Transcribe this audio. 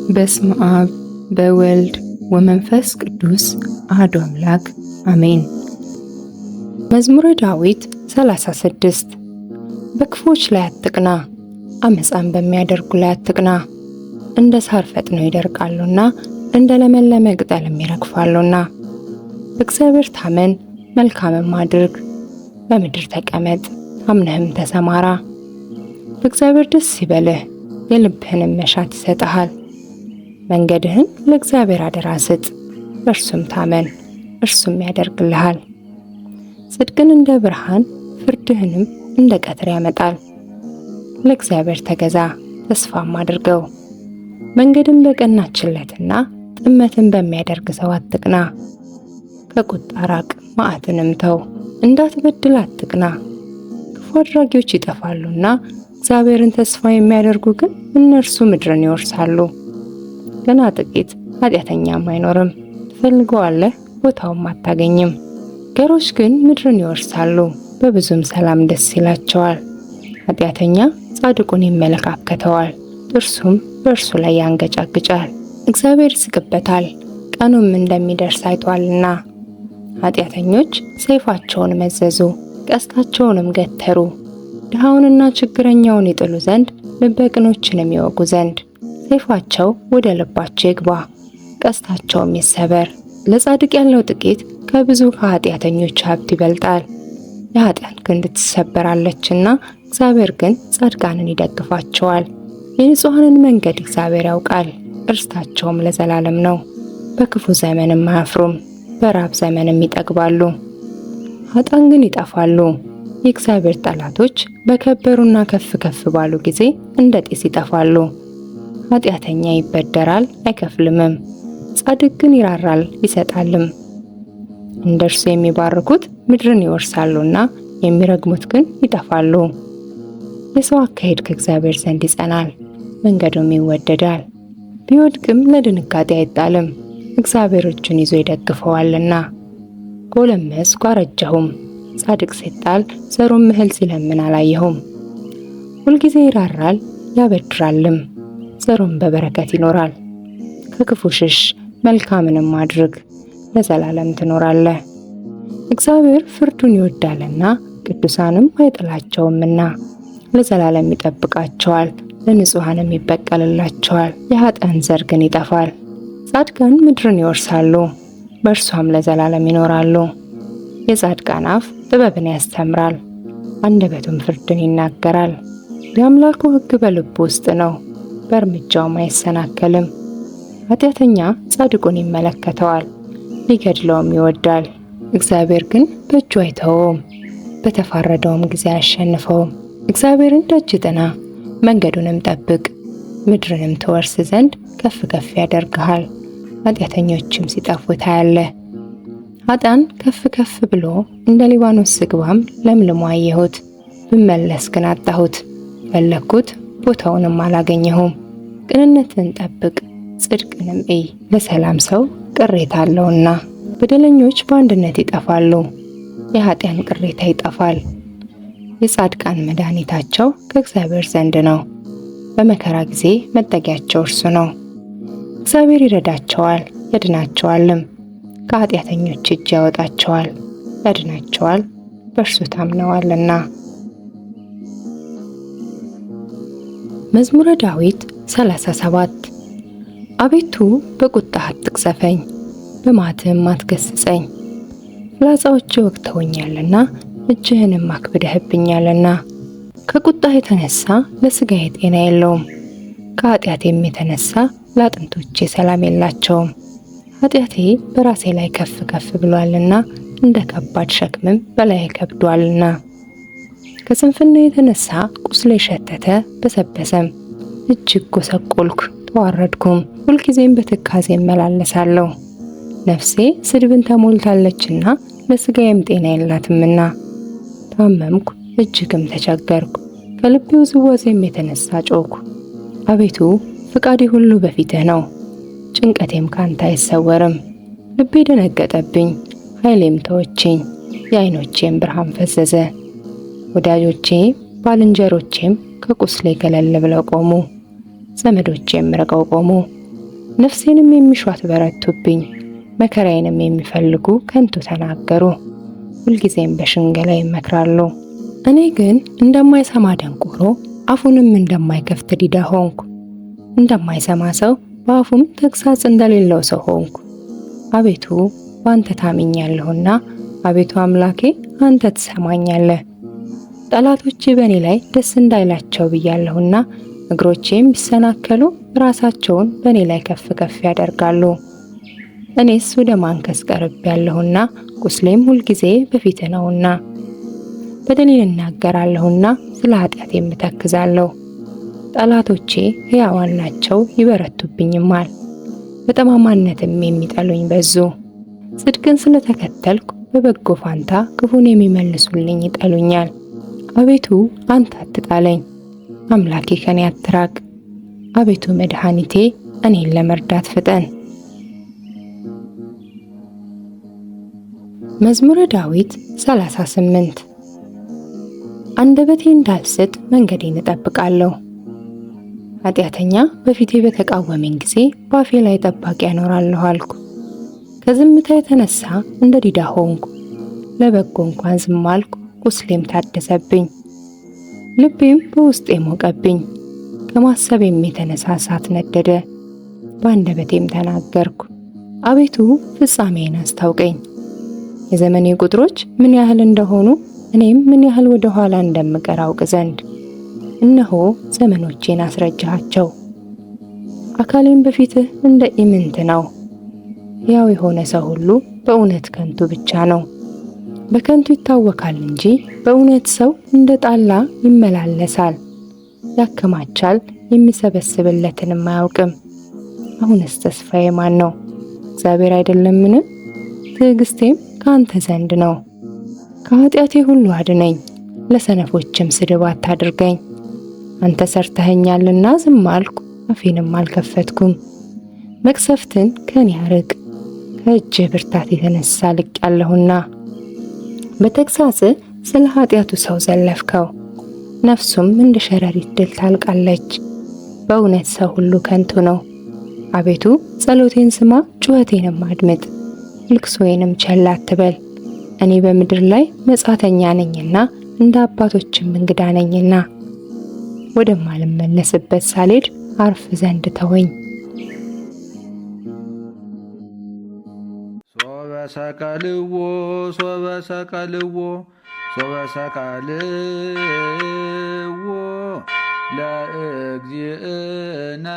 በስመ አብ በወልድ ወመንፈስ ቅዱስ አሐዱ አምላክ አሜን። መዝሙረ ዳዊት 36 በክፉዎች ላይ አትቅና፣ አመፃን በሚያደርጉ ላይ አትቅና። እንደ ሳር ፈጥነው ይደርቃሉና እንደ ለመለመ ቅጠልም ይረግፋሉና። በእግዚአብሔር ታመን፣ መልካምም አድርግ፣ በምድር ተቀመጥ፣ ታምነህም ተሰማራ። በእግዚአብሔር ደስ ይበልህ፣ የልብህንም መሻት ይሰጥሃል። መንገድህን ለእግዚአብሔር አደራ ስጥ፣ በእርሱም ታመን፣ እርሱም ያደርግልሃል። ጽድቅን እንደ ብርሃን ፍርድህንም እንደ ቀትር ያመጣል። ለእግዚአብሔር ተገዛ፣ ተስፋም አድርገው። መንገድን በቀናችለትና ጥመትን በሚያደርግ ሰው አትቅና። ከቁጣ ራቅ፣ መዓትንም ተው፣ እንዳትበድል አትቅና። ክፉ አድራጊዎች ይጠፋሉና እግዚአብሔርን ተስፋ የሚያደርጉ ግን እነርሱ ምድርን ይወርሳሉ። ገና ጥቂት ኃጢአተኛም አይኖርም፣ ትፈልገዋለህ ቦታውም አታገኝም። ገሮች ግን ምድርን ይወርሳሉ፣ በብዙም ሰላም ደስ ይላቸዋል። ኃጢአተኛ ጻድቁን ይመለካከተዋል፣ ጥርሱም በእርሱ ላይ ያንገጫግጫል። እግዚአብሔር ይስቅበታል፣ ቀኑም እንደሚደርስ አይቷልና። ኃጢአተኞች ሰይፋቸውን መዘዙ፣ ቀስታቸውንም ገተሩ፣ ድሃውንና ችግረኛውን ይጥሉ ዘንድ ልበ ቅኖችንም ይወጉ ዘንድ። ሰይፋቸው ወደ ልባቸው ይግባ፣ ቀስታቸውም ይሰበር። ለጻድቅ ያለው ጥቂት ከብዙ ከኃጢአተኞች ሀብት ይበልጣል። የኃጢአን ክንድ ትሰበራለችና እግዚአብሔር ግን ጻድቃንን ይደግፋቸዋል። የንጹሐንን መንገድ እግዚአብሔር ያውቃል፣ እርስታቸውም ለዘላለም ነው። በክፉ ዘመንም አያፍሩም፣ በራብ ዘመንም ይጠግባሉ። ኃጥአን ግን ይጠፋሉ። የእግዚአብሔር ጠላቶች በከበሩና ከፍ ከፍ ባሉ ጊዜ እንደ ጢስ ይጠፋሉ። ኃጢአተኛ ይበደራል አይከፍልምም፣ ጻድቅ ግን ይራራል ይሰጣልም። እንደርሱ የሚባርኩት ምድርን ይወርሳሉና የሚረግሙት ግን ይጠፋሉ። የሰው አካሄድ ከእግዚአብሔር ዘንድ ይጸናል፣ መንገዱም ይወደዳል። ቢወድቅም ለድንጋጤ አይጣልም፣ እግዚአብሔር እጁን ይዞ ይደግፈዋልና። ጎለመስኩ አረጀሁም፣ ጻድቅ ሲጣል ዘሩም እህል ሲለምን አላየሁም። ሁልጊዜ ይራራል ያበድራልም፣ ዘሩም በበረከት ይኖራል። ከክፉ ሽሽ፣ መልካምንም አድርግ፣ ለዘላለም ትኖራለህ። እግዚአብሔር ፍርዱን ይወዳልና ቅዱሳንም አይጥላቸውምና። ለዘላለም ይጠብቃቸዋል፣ ለንጹሐንም ይበቀልላቸዋል። የኃጥአን ዘር ግን ይጠፋል። ጻድቃን ምድርን ይወርሳሉ፣ በእርሷም ለዘላለም ይኖራሉ። የጻድቃን አፍ ጥበብን ያስተምራል፣ አንደበቱም ፍርድን ይናገራል። የአምላኩ ሕግ በልቡ ውስጥ ነው፣ በእርምጃውም አይሰናከልም። ኃጢአተኛ ጻድቁን ይመለከተዋል፣ ሊገድለውም ይወዳል። እግዚአብሔር ግን በእጁ አይተወውም፣ በተፋረደውም ጊዜ አያሸንፈውም። እግዚአብሔርን ደጅ ጥና፣ መንገዱንም ጠብቅ፣ ምድርንም ትወርስ ዘንድ ከፍ ከፍ ያደርግሃል። ኃጢአተኞችም ሲጠፉ ታያለህ። ኃጥአን ከፍ ከፍ ብሎ እንደ ሊባኖስ ዝግባም ለምልሞ አየሁት። ብመለስ ግን አጣሁት፣ ፈለግኩት ቦታውንም አላገኘሁም። ቅንነትን ጠብቅ፣ ጽድቅንም እይ፣ ለሰላም ሰው ቅሬታ አለውና። በደለኞች በአንድነት ይጠፋሉ፣ የኃጥአን ቅሬታ ይጠፋል። የጻድቃን መድኃኒታቸው ከእግዚአብሔር ዘንድ ነው፣ በመከራ ጊዜ መጠጊያቸው እርሱ ነው። እግዚአብሔር ይረዳቸዋል ያድናቸዋልም፣ ከኃጢአተኞች እጅ ያወጣቸዋል ያድናቸዋል፣ በእርሱ ታምነዋልና። መዝሙረ ዳዊት 37 አቤቱ በቁጣህ አትቅሰፈኝ፣ በመዓትህም አትገስጸኝ። ፍላጻዎች ወግተውኛልና እጅህንም አክብደህብኛልና። ከቁጣህ የተነሳ ለሥጋዬ ጤና የለውም፣ ከኃጢአቴም የተነሳ ለአጥንቶቼ ሰላም የላቸውም። ኃጢአቴ በራሴ ላይ ከፍ ከፍ ብሏልና እንደ ከባድ ሸክምም በላይ ከብዷልና። ከስንፍና የተነሳ ቁስሌ ሸተተ በሰበሰም፣ እጅግ ጎሰቆልኩ ተዋረድኩም። ሁልጊዜም በትካዜ እመላለሳለሁ። ነፍሴ ስድብን ተሞልታለችና ለሥጋዬም ጤና የላትምና። ታመምኩ እጅግም ተቸገርኩ፣ ከልቤ ውዝዋዜም የተነሳ ጮኽኩ። አቤቱ ፍቃዴ ሁሉ በፊትህ ነው፣ ጭንቀቴም ካንተ አይሰወርም። ልቤ ደነገጠብኝ፣ ኃይሌም ተወችኝ፣ የዓይኖቼም ብርሃን ፈዘዘ። ወዳጆቼ ባልንጀሮቼም ከቁስሌ ገለል ብለው ቆሙ። ዘመዶቼም ርቀው ቆሙ። ነፍሴንም የሚሿት በረቱብኝ፣ መከራዬንም የሚፈልጉ ከንቱ ተናገሩ። ሁልጊዜም በሽንገላ ይመክራሉ። እኔ ግን እንደማይሰማ ደንቆሮ አፉንም እንደማይከፍት ዲዳ ሆንኩ። እንደማይሰማ ሰው በአፉም ተግሳጽ እንደሌለው ሰው ሆንኩ። አቤቱ በአንተ ታምኛለሁና፣ አቤቱ አምላኬ አንተ ትሰማኛለህ። ጠላቶቼ በእኔ ላይ ደስ እንዳይላቸው ብያለሁና፣ እግሮቼም ቢሰናከሉ ራሳቸውን በእኔ ላይ ከፍ ከፍ ያደርጋሉ። እኔስ ወደ ማንከስ ቀርቤያለሁና፣ ቁስሌም ሁልጊዜ በፊትህ ነውና። በደሌን እናገራለሁና ስለ ኃጢአቴም እተክዛለሁ። ጠላቶቼ ሕያዋን ናቸው ይበረቱብኝማል፣ በጠማማነትም የሚጠሉኝ በዙ። ጽድቅን ስለተከተልኩ በበጎ ፋንታ ክፉን የሚመልሱልኝ ይጠሉኛል። አቤቱ አንተ አትጣለኝ፣ አምላኬ ከኔ አትራቅ። አቤቱ መድኃኒቴ እኔን ለመርዳት ፍጠን። መዝሙረ ዳዊት 38 አንደበቴ እንዳልስት መንገዴን እጠብቃለሁ። ኃጢአተኛ በፊቴ በተቃወመኝ ጊዜ በአፌ ላይ ጠባቂ ያኖራለሁ አልኩ። ከዝምታ የተነሳ እንደ ዲዳ ሆንኩ፣ ለበጎ እንኳን ዝም አልኩ፣ ቁስሌም ታደሰብኝ። ልቤም በውስጤ ሞቀብኝ፣ ከማሰቤም የተነሳ እሳት ነደደ። በአንደበቴም ተናገርኩ፣ አቤቱ ፍጻሜን አስታውቀኝ። የዘመኔ ቁጥሮች ምን ያህል እንደሆኑ እኔም ምን ያህል ወደ ኋላ እንደምቀር አውቅ ዘንድ እነሆ ዘመኖቼን አስረጃቸው። አካሌም በፊትህ እንደ ኢምንት ነው። ሕያው የሆነ ሰው ሁሉ በእውነት ከንቱ ብቻ ነው። በከንቱ ይታወካል እንጂ በእውነት ሰው እንደ ጣላ ይመላለሳል። ያከማቻል፣ የሚሰበስብለትንም አያውቅም። አሁንስ ተስፋዬ ማን ነው? እግዚአብሔር አይደለምን? ትዕግስቴም ከአንተ ዘንድ ነው። ከኃጢአቴ ሁሉ አድነኝ፣ ለሰነፎችም ስድብ አታድርገኝ። አንተ ሰርተኸኛልና ዝም አልኩ፣ አፌንም አልከፈትኩም። መቅሰፍትን ከኔ አርቅ፣ ከእጅህ ብርታት የተነሳ ልቄአለሁና። በተግሣጽህ ስለ ኃጢአቱ ሰው ዘለፍከው፣ ነፍሱም እንደ ሸረሪት ድል ታልቃለች። በእውነት ሰው ሁሉ ከንቱ ነው። አቤቱ ጸሎቴን ስማ፣ ጩኸቴንም አድምጥ፣ ልቅሶዬንም ቸል አትበል። እኔ በምድር ላይ መጻተኛ ነኝና እንደ አባቶችም እንግዳ ነኝና፣ ወደማልመለስበት ሳልሄድ አርፍ ዘንድ ተወኝ። ሶበ ሰቀልዎ ሶበ ሰቀልዎ ሶበ ሰቀልዎ ለእግዚእነ